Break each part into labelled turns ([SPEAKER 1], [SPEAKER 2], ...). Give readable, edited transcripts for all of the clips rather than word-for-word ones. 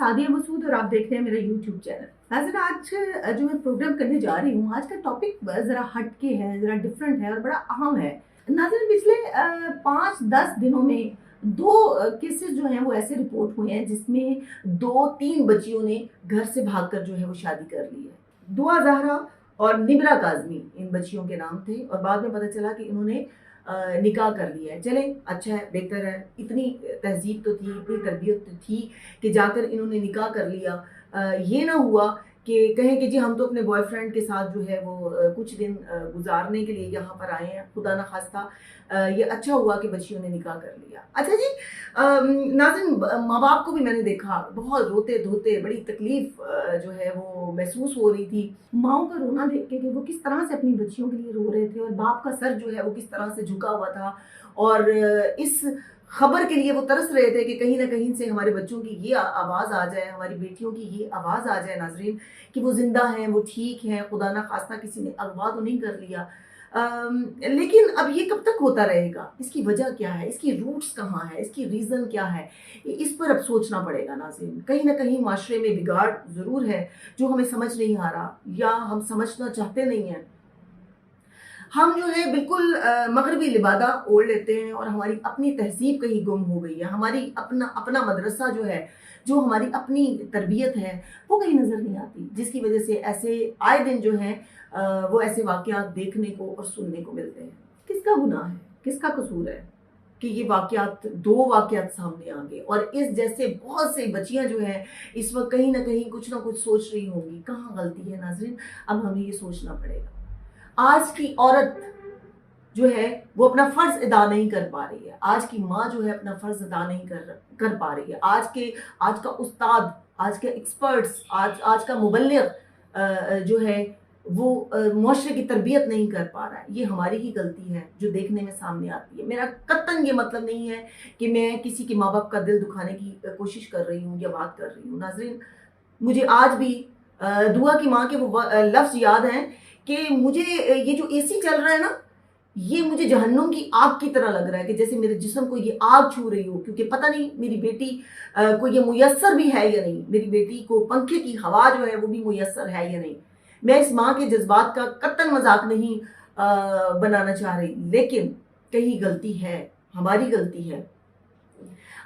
[SPEAKER 1] सादिया मसूद और आप देख रहे हैं मेरा यूट्यूब चैनल। नाज़रीन, आज जो मैं प्रोग्राम करने जा रही हूँ, आज का टॉपिक ज़रा हटके है, ज़रा डिफरेंट है और बड़ा अहम है। नाज़रीन, पिछले 5-10 दिनों में दो केसेस जो हैं वो ऐसे रिपोर्ट हुए हैं जिसमें 2-3 बच्चियों ने घर से भागकर जो है वो शादी कर ली है। दुआ जहरा और निबरा काजमी इन बच्चियों के नाम थे और बाद में पता चला कि इन्होंने निकाह कर लिया है। चले, अच्छा है, बेहतर है। इतनी तहजीब तो थी, इतनी तरबियत तो थी कि जाकर इन्होंने निकाह कर लिया। ये ना हुआ कि कहें कि जी हम तो अपने बॉयफ्रेंड के साथ जो है वो कुछ दिन गुजारने के लिए यहाँ पर आए हैं, खुदा ना खास्ता। ये अच्छा हुआ कि बच्चियों ने निकाह कर लिया। अच्छा जी, नाज़रीन, माँ बाप को भी मैंने देखा बहुत रोते धोते, बड़ी तकलीफ जो है वो महसूस हो रही थी। माँओं का रोना देख के कि वो किस तरह से अपनी बच्चियों के लिए रो रहे थे और बाप का सर जो है वो किस तरह से झुका हुआ था और इस खबर के लिए वो तरस रहे थे कि कहीं ना कहीं से हमारे बच्चों की ये आवाज़ आ जाए, हमारी बेटियों की ये आवाज़ आ जाए नाजरीन, कि वो जिंदा हैं, वो ठीक हैं, खुदा ना खास्ता किसी ने अगवा तो नहीं कर लिया। लेकिन अब ये कब तक होता रहेगा? इसकी वजह क्या है? इसकी रूट्स कहाँ है? इसकी रीज़न क्या है? इस पर अब सोचना पड़ेगा नाज़रीन। कहीं ना कहीं माशरे में बिगाड़ ज़रूर है जो हमें समझ नहीं आ रहा या हम समझना चाहते नहीं हैं। हम जो है बिल्कुल मगरबी लिबादा ओढ़ लेते हैं और हमारी अपनी तहजीब कहीं गुम हो गई है। हमारी अपना अपना मदरसा जो है, जो हमारी अपनी तरबियत है, वो कहीं नज़र नहीं आती, जिसकी वजह से ऐसे आए दिन जो हैं वो ऐसे वाक़यात देखने को और सुनने को मिलते हैं। किसका गुनाह है? किसका कसूर है कि ये वाक़यात, 2 वाक़यात सामने आ गए और इस जैसे बहुत सी बच्चियां जो हैं इस वक्त कहीं ना कहीं कुछ ना कुछ सोच रही होंगी। कहाँ गलती है नाज़रीन? अब हमें ये सोचना पड़ेगा। आज की औरत जो है वो अपना फर्ज अदा नहीं कर पा रही है। आज की माँ जो है अपना फर्ज अदा नहीं कर पा रही है। आज का उस्ताद, आज के एक्सपर्ट्स, आज का मुबल्लिग जो है वो मुआशरे की तरबियत नहीं कर पा रहा है। ये हमारी ही गलती है जो देखने में सामने आती है। मेरा कतन ये मतलब नहीं है कि मैं किसी के माँ बाप का दिल दुखाने की कोशिश कर रही हूँ या बात कर रही हूँ। नाजरीन, मुझे आज भी दुआ की माँ के वो लफ्ज़ याद हैं कि मुझे ये जो एसी चल रहा है ना, ये मुझे जहन्नुम की आग की तरह लग रहा है कि जैसे मेरे जिस्म को ये आग छू रही हो, क्योंकि पता नहीं मेरी बेटी को ये मुयस्सर भी है या नहीं। मेरी बेटी को पंखे की हवा जो है वो भी मुयस्सर है या नहीं। मैं इस माँ के जज्बात का कत्तन मजाक नहीं बनाना चाह रही, लेकिन कहीं गलती है, हमारी गलती है।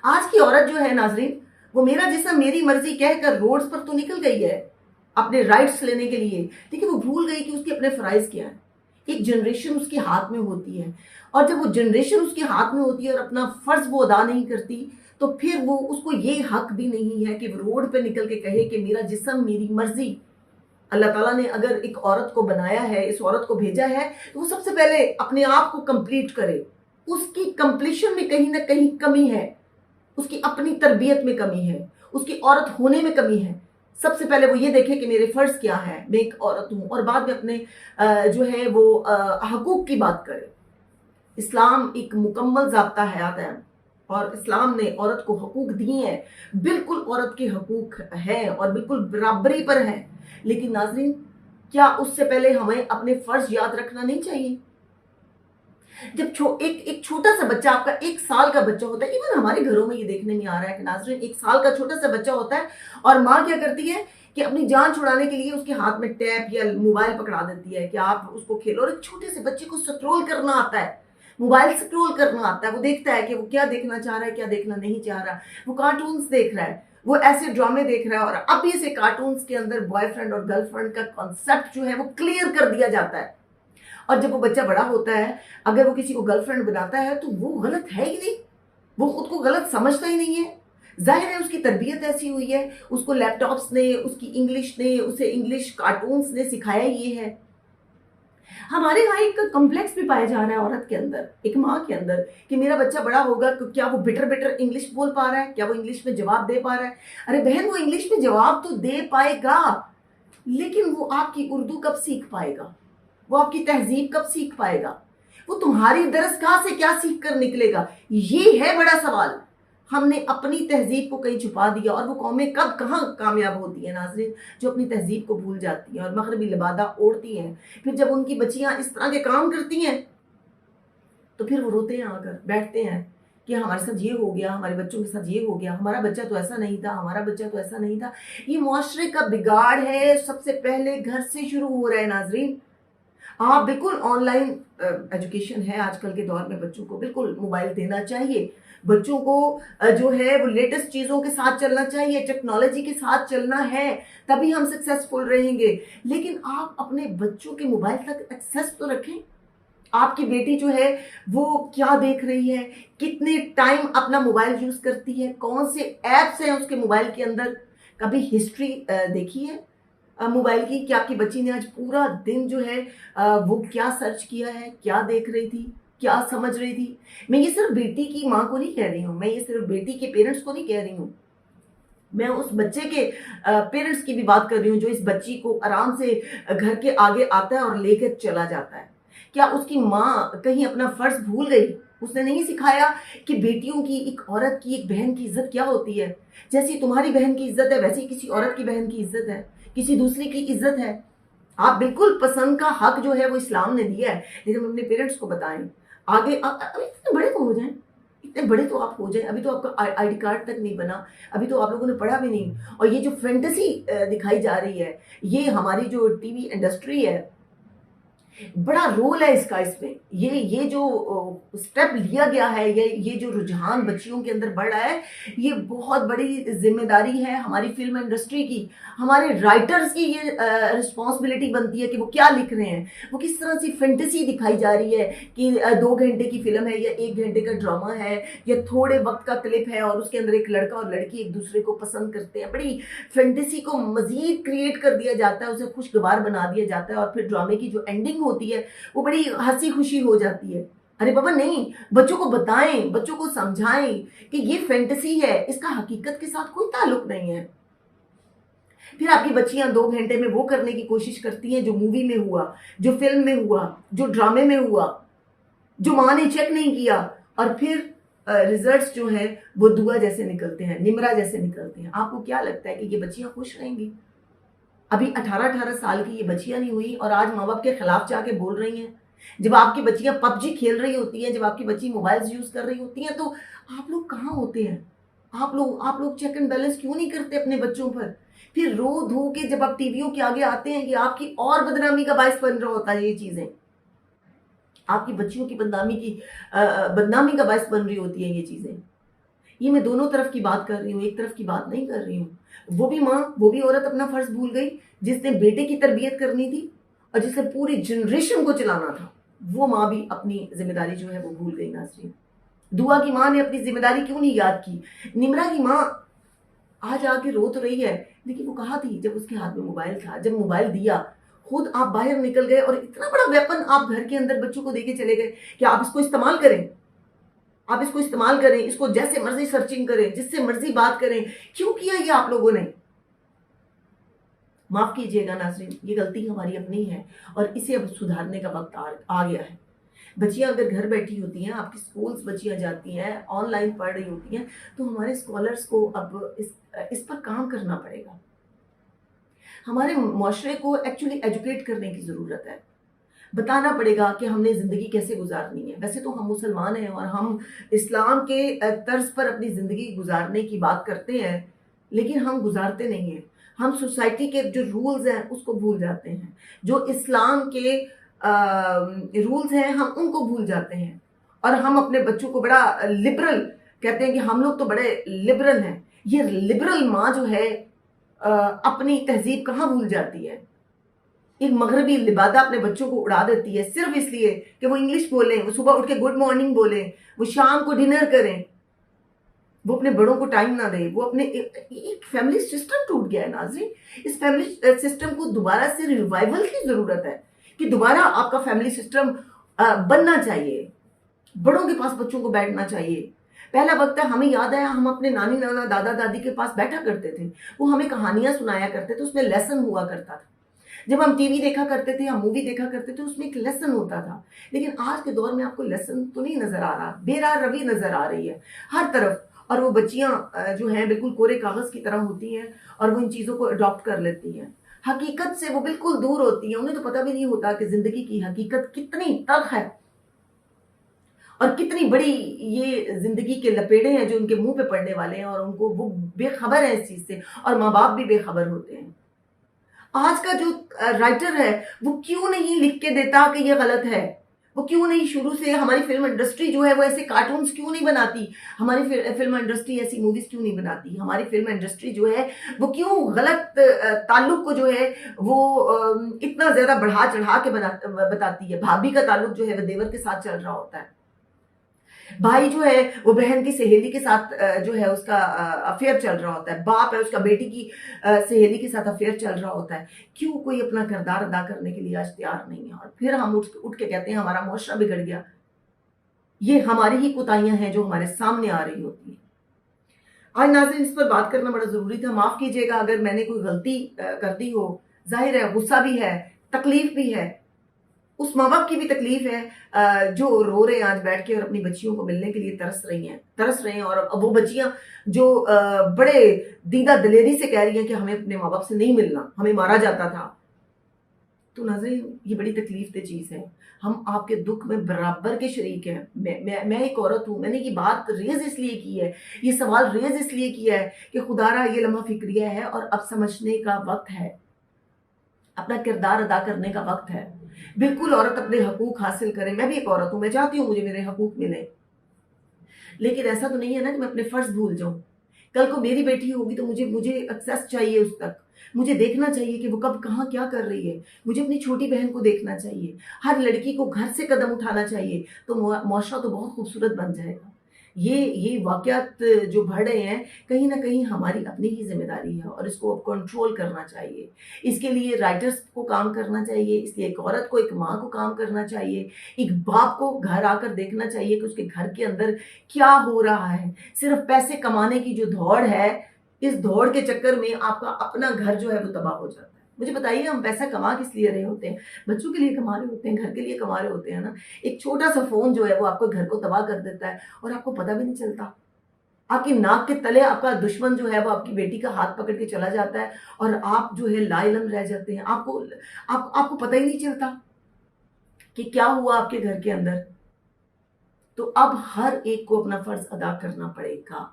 [SPEAKER 1] आज की औरत जो है नाजरीन, वो मेरा जिस्म मेरी मर्जी कहकर रोड्स पर तो निकल गई है अपने राइट्स लेने के लिए, लेकिन वो भूल गई कि उसके अपने फराइज क्या है। एक जनरेशन उसके हाथ में होती है और जब वो जनरेशन उसके हाथ में होती है और अपना फर्ज वो अदा नहीं करती, तो फिर वो उसको ये हक भी नहीं है कि वो रोड पे निकल के कहे कि मेरा जिस्म मेरी मर्जी। अल्लाह ताला ने अगर एक औरत को बनाया है, इस औरत को भेजा है, तो वो सबसे पहले अपने आप को कंप्लीट करे। उसकी कंप्लीशन में कहीं ना कहीं कमी है, उसकी अपनी तरबियत में कमी है, उसकी औरत होने में कमी है। सबसे पहले वो ये देखे कि मेरे फर्ज क्या है, मैं एक औरत हूं, और बाद में अपने जो है वो हकूक की बात करे। इस्लाम एक मुकम्मल ज़ाब्ता हयात है और इस्लाम ने औरत को हकूक दिए हैं। बिल्कुल औरत के हकूक है और बिल्कुल बराबरी पर है। लेकिन नाजरीन, क्या उससे पहले हमें अपने फर्ज याद रखना नहीं चाहिए? जब एक छोटा सा बच्चा, आपका 1 साल का बच्चा होता है, इवन हमारे घरों में ये देखने में आ रहा है कि नाज़रीन 1 साल का छोटा सा बच्चा होता है और माँ क्या करती है कि अपनी जान छुड़ाने के लिए उसके हाथ में टैब या मोबाइल पकड़ा देती है कि आप उसको खेलो। और एक छोटे से बच्चे को स्क्रॉल करना आता है, मोबाइल स्क्रॉल करना आता है। वो देखता है कि वो क्या देखना चाह रहा है, क्या देखना नहीं चाह रहा। वो कार्टून्स देख रहा है, वो ऐसे ड्रामे देख रहा है और अब ये से कार्टून्स के अंदर बॉयफ्रेंड और गर्लफ्रेंड का कॉन्सेप्ट जो है वो क्लियर कर दिया जाता है। और जब वो बच्चा बड़ा होता है, अगर वो किसी को गर्लफ्रेंड बनाता है तो वो गलत है ही नहीं, वो खुद को गलत समझता ही नहीं है। जाहिर है उसकी तरबियत ऐसी हुई है, उसको लैपटॉप्स ने, उसकी इंग्लिश ने, उसे इंग्लिश कार्टून्स ने सिखाया ये है। हमारे यहाँ एक कॉम्प्लेक्स भी पाया जा रहा है औरत के अंदर, एक माँ के अंदर, कि मेरा बच्चा बड़ा होगा तो क्या वो बिटर बिटर इंग्लिश बोल पा रहा है, क्या वो इंग्लिश में जवाब दे पा रहा है। अरे बहन, वो इंग्लिश में जवाब तो दे पाएगा, लेकिन वो आपकी उर्दू कब सीख पाएगा, वो आपकी तहजीब कब सीख पाएगा, वो तुम्हारी दरसगाह से क्या सीख कर निकलेगा? ये है बड़ा सवाल। हमने अपनी तहजीब को कहीं छुपा दिया और वो कौमें कब कहाँ कामयाब होती हैं नाज़रीन, जो अपनी तहजीब को भूल जाती हैं और मगरबी लिबादा ओढ़ती हैं। फिर जब उनकी बच्चियां इस तरह के काम करती हैं तो फिर वो रोते हैं, आकर बैठते हैं कि हमारे साथ ये हो गया, हमारे बच्चों के साथ ये हो गया, हमारा बच्चा तो ऐसा नहीं था, हमारा बच्चा तो ऐसा नहीं था। ये मुआशरे का बिगाड़ है, सबसे पहले घर से शुरू हो रहा है नाजरीन। हाँ बिल्कुल, ऑनलाइन एजुकेशन है आजकल के दौर में, बच्चों को बिल्कुल मोबाइल देना चाहिए। बच्चों को जो है वो लेटेस्ट चीजों के साथ चलना चाहिए, टेक्नोलॉजी के साथ चलना है, तभी हम सक्सेसफुल रहेंगे। लेकिन आप अपने बच्चों के मोबाइल तक एक्सेस तो रखें। आपकी बेटी जो है वो क्या देख रही है, कितने टाइम अपना मोबाइल यूज करती है, कौन से एप्स हैं उसके मोबाइल के अंदर, कभी हिस्ट्री देखी है मोबाइल की कि आपकी बच्ची ने आज पूरा दिन जो है वो क्या सर्च किया है, क्या देख रही थी, क्या समझ रही थी। मैं ये सिर्फ बेटी की माँ को नहीं कह रही हूँ, मैं ये सिर्फ बेटी के पेरेंट्स को नहीं कह रही हूँ, मैं उस बच्चे के पेरेंट्स की भी बात कर रही हूँ जो इस बच्ची को आराम से घर के आगे आता है और लेकर चला जाता है। क्या उसकी माँ कहीं अपना फर्ज भूल गई? उसने नहीं सिखाया कि बेटियों की, एक औरत की, एक बहन की इज्जत क्या होती है। जैसी तुम्हारी बहन की इज्जत है वैसी किसी औरत की बहन की इज्जत है, किसी दूसरी की इज्जत है। आप बिल्कुल पसंद का हक जो है वो इस्लाम ने दिया है, लेकिन हम अपने पेरेंट्स को बताएं। आगे अभी इतने बड़े तो हो जाएं, इतने बड़े तो आप हो जाएं, अभी तो आपका आईडी कार्ड तक नहीं बना, अभी तो आप लोगों ने पढ़ा भी नहीं। और ये जो फैंटेसी दिखाई जा रही है, ये हमारी जो टीवी इंडस्ट्री है, बड़ा रोल है इसका इसमें। ये जो स्टेप लिया गया है, ये जो रुझान बच्चियों के अंदर बढ़ रहा है, ये बहुत बड़ी जिम्मेदारी है हमारी फिल्म इंडस्ट्री की, हमारे राइटर्स की। ये रिस्पॉन्सिबिलिटी बनती है कि वो क्या लिख रहे हैं, वो किस तरह से फैंटेसी दिखाई जा रही है कि 2 घंटे की फिल्म है या 1 घंटे का ड्रामा है या थोड़े वक्त का क्लिप है और उसके अंदर एक लड़का और लड़की एक दूसरे को पसंद करते हैं। बड़ी फैंटेसी को मजीद क्रिएट कर दिया जाता है, उसे खुशगवार बना दिया जाता है और फिर ड्रामे की जो एंडिंग होती है वो बड़ी हंसी खुशी हो जाती है। अरे बाबा नहीं, बच्चों को बताएं, बच्चों को समझाएं कि ये फैंटेसी है, इसका हकीकत के साथ कोई ताल्लुक नहीं है। फिर आपकी बच्चियां 2 घंटे में वो करने की कोशिश करती हैं जो मूवी में हुआ, जो फिल्म में हुआ, जो ड्रामे में हुआ, जो माँ ने चेक नहीं किया, और फिर रिजल्ट्स जो है वो दुआ जैसे निकलते हैं, निमरा जैसे निकलते हैं। आपको क्या लगता है कि ये बच्चियां खुश रहेंगी? अभी 18-18 साल की ये बच्चियां नहीं हुई और आज माँ बाप के खिलाफ जाके बोल रही हैं। जब आपकी बच्चियां पबजी खेल रही होती हैं, जब आपकी बच्ची मोबाइल यूज कर रही होती हैं, तो आप लोग कहाँ होते हैं? आप लोग चेक एंड बैलेंस क्यों नहीं करते अपने बच्चों पर? फिर रो धो के जब आप टीवियों के आगे आते हैं कि आपकी और बदनामी का बायस बन रहा होता है, ये चीजें आपकी बच्चियों की बदनामी का बायस बन रही होती है ये चीजें। ये मैं दोनों तरफ की बात कर रही हूँ, एक तरफ की बात नहीं कर रही हूँ। वो भी माँ, वो भी औरत अपना फर्ज भूल गई, जिसने बेटे की तरबियत करनी थी और जिसने पूरी जनरेशन को चलाना था। वो माँ भी अपनी जिम्मेदारी जो है वो भूल गई नाज़रीन। दुआ की माँ ने अपनी जिम्मेदारी क्यों नहीं याद की? निमरा की माँ आज आके रो तो रही है, लेकिन वो कहाँ थी जब उसके हाथ में मोबाइल था? जब मोबाइल दिया, खुद आप बाहर निकल गए और इतना बड़ा वेपन आप घर के अंदर बच्चों को देके चले गए कि आप इसको इस्तेमाल करें, आप इसको इस्तेमाल करें, इसको जैसे मर्जी सर्चिंग करें, जिससे मर्जी बात करें। क्यों किया ये आप लोगों ने? माफ कीजिएगा नाज़रीन, ये गलती हमारी अपनी है और इसे अब सुधारने का वक्त आ गया है। बच्चियां अगर घर बैठी होती हैं, आपकी स्कूल्स बच्चियां जाती हैं, ऑनलाइन पढ़ रही होती हैं, तो हमारे स्कॉलर्स को अब इस पर काम करना पड़ेगा। हमारे मुआशरे को एक्चुअली एजुकेट करने की ज़रूरत है। बताना पड़ेगा कि हमने ज़िंदगी कैसे गुजारनी है। वैसे तो हम मुसलमान हैं और हम इस्लाम के तर्ज पर अपनी ज़िंदगी गुजारने की बात करते हैं, लेकिन हम गुजारते नहीं हैं। हम सोसाइटी के जो रूल्स हैं उसको भूल जाते हैं, जो इस्लाम के रूल्स हैं हम उनको भूल जाते हैं और हम अपने बच्चों को बड़ा लिबरल कहते हैं कि हम लोग तो बड़े लिबरल हैं। ये लिबरल माँ जो है अपनी तहजीब कहाँ भूल जाती है? एक मगरबी लिबादा अपने बच्चों को उड़ा देती है सिर्फ इसलिए कि वो इंग्लिश बोलें, वो सुबह उठ के गुड मॉर्निंग बोलें, वो शाम को डिनर करें, वो अपने बड़ों को टाइम ना दे। वो अपने एक फैमिली सिस्टम टूट गया है नाज़रीन। इस फैमिली सिस्टम को दोबारा से रिवाइवल की जरूरत है कि दोबारा आपका फैमिली सिस्टम बनना चाहिए। बड़ों के पास बच्चों को बैठना चाहिए। पहला वक्त है, हमें याद है हम अपने नानी नाना दादा दादी के पास बैठा करते थे, वो हमें कहानियां सुनाया करते थे, उसमें लेसन हुआ करता था। जब हम टीवी देखा करते थे, हम मूवी देखा करते थे, उसमें एक लेसन होता था। लेकिन आज के दौर में आपको लेसन तो नहीं नजर आ रहा, बेरार रवि नजर आ रही है हर तरफ। और वो बच्चियां जो हैं बिल्कुल कोरे कागज की तरह होती हैं और वो इन चीजों को अडॉप्ट कर लेती हैं। हकीकत से वो बिल्कुल दूर होती हैं, उन्हें तो पता भी नहीं होता कि जिंदगी की हकीकत कितनी तल्ख है और कितनी बड़ी ये जिंदगी के लपेड़े हैं जो उनके मुंह पे पड़ने वाले हैं, और उनको वो बेखबर है इस चीज से, और माँ बाप भी बेखबर होते हैं। आज का जो राइटर है वो क्यों नहीं लिख के देता कि ये गलत है? वो क्यों नहीं शुरू से, हमारी फिल्म इंडस्ट्री जो है वो ऐसे कार्टून्स क्यों नहीं बनाती? हमारी फिल्म इंडस्ट्री ऐसी मूवीज क्यों नहीं बनाती? हमारी फिल्म इंडस्ट्री जो है वो क्यों गलत ताल्लुक को जो है वो इतना ज्यादा बढ़ा चढ़ा के बताती है? भाभी का ताल्लुक जो है वो देवर के साथ चल रहा होता है, भाई जो है वो बहन की सहेली के साथ जो है उसका अफेयर चल रहा होता है, बाप है उसका बेटी की सहेली के साथ अफेयर चल रहा होता है। क्यों कोई अपना किरदार अदा करने के लिए आज तैयार नहीं है? और फिर हम उठ उठ के कहते हैं हमारा मुआशरा बिगड़ गया। ये हमारी ही कोताहियां हैं जो हमारे सामने आ रही होती है। आज नाज़रीन इस पर बात करना बड़ा जरूरी था। माफ कीजिएगा अगर मैंने कोई गलती कर दी हो। जाहिर है गुस्सा भी है, तकलीफ भी है, उस माँ बाप की भी तकलीफ है जो रो रहे हैं आज बैठ के और अपनी बच्चियों को मिलने के लिए तरस रहे हैं। और अब वो बच्चियां जो बड़े दीदा दलेरी से कह रही हैं कि हमें अपने माँ बाप से नहीं मिलना, हमें मारा जाता था। तो नाज़रीन ये बड़ी तकलीफ दे चीज है। हम आपके दुख में बराबर के शरीक हैं। मैं एक औरत हूं, मैंने ये बात रेज इसलिए की है, ये सवाल रेज इसलिए किया है कि खुदारा ये लम्हा फिक्रिया है और अब समझने का वक्त है, अपना किरदार अदा करने का वक्त है। बिल्कुल औरत अपने हकूक हासिल करे। मैं भी एक औरत हूं, मैं चाहती हूँ मुझे मेरे हकूक मिले, लेकिन ऐसा तो नहीं है ना कि मैं अपने फर्ज भूल जाऊं। कल को मेरी बेटी होगी तो मुझे मुझे एक्सेस चाहिए उस तक, मुझे देखना चाहिए कि वो कब कहाँ क्या कर रही है, मुझे अपनी छोटी बहन को देखना चाहिए, हर लड़की को घर से कदम उठाना चाहिए, तो मुआशरा तो बहुत खूबसूरत बन जाएगा। ये वाकयात जो बढ़ रहे हैं कहीं ना कहीं हमारी अपनी ही जिम्मेदारी है और इसको अब कंट्रोल करना चाहिए। इसके लिए राइटर्स को काम करना चाहिए, इसलिए एक औरत को, एक माँ को काम करना चाहिए, एक बाप को घर आकर देखना चाहिए कि उसके घर के अंदर क्या हो रहा है। सिर्फ पैसे कमाने की जो दौड़ है, इस दौड़ के चक्कर में आपका अपना घर जो है वो तबाह हो जाता है। मुझे बताइए हम पैसा कमा किस लिए रहे होते हैं? बच्चों के लिए कमा रहे होते हैं, घर के लिए कमा रहे होते हैं ना। एक छोटा सा फोन जो है वो आपको घर को तबाह कर देता है और आपको पता भी नहीं चलता। आपकी नाक के तले आपका दुश्मन जो है वो आपकी बेटी का हाथ पकड़ के चला जाता है और आप जो है लाइलम रह जाते हैं। आपको पता ही नहीं चलता कि क्या हुआ आपके घर के अंदर। तो अब हर एक को अपना फर्ज अदा करना पड़ेगा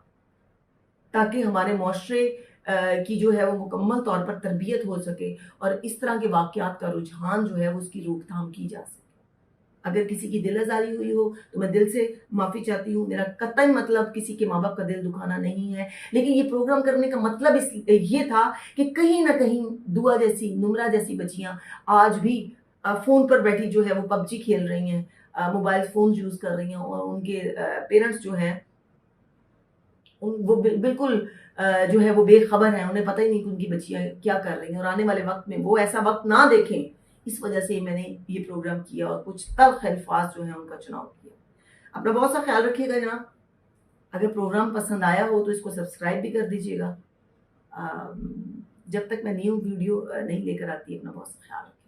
[SPEAKER 1] ताकि हमारे मुआशरे की जो है वो मुकम्मल तौर पर तरबियत हो सके और इस तरह के वाकयात का रुझान जो है वो उसकी रोकथाम की जा सके। अगर किसी की दिल आजारी हुई हो तो मैं दिल से माफी चाहती हूँ। मेरा कतई मतलब किसी के माँ बाप का दिल दुखाना नहीं है, लेकिन ये प्रोग्राम करने का मतलब ये था कि कहीं ना कहीं दुआ जैसी, नुमरा जैसी बच्चियां आज भी फोन पर बैठी जो है वो पबजी खेल रही हैं, मोबाइल फोन यूज कर रही हैं और उनके पेरेंट्स जो हैं वो बिल्कुल जो है वो बेखबर हैं, उन्हें पता ही नहीं कि उनकी बच्चियां क्या कर रही हैं और आने वाले वक्त में वो ऐसा वक्त ना देखें। इस वजह से मैंने ये प्रोग्राम किया और कुछ तल्ख अल्फाज जो है उनका चुनाव किया। अपना बहुत सा ख्याल रखिएगा जनाब। अगर प्रोग्राम पसंद आया हो तो इसको सब्सक्राइब भी कर दीजिएगा। जब तक मैं न्यू वीडियो नहीं लेकर आती, अपना बहुत सा ख्याल रखिएगा।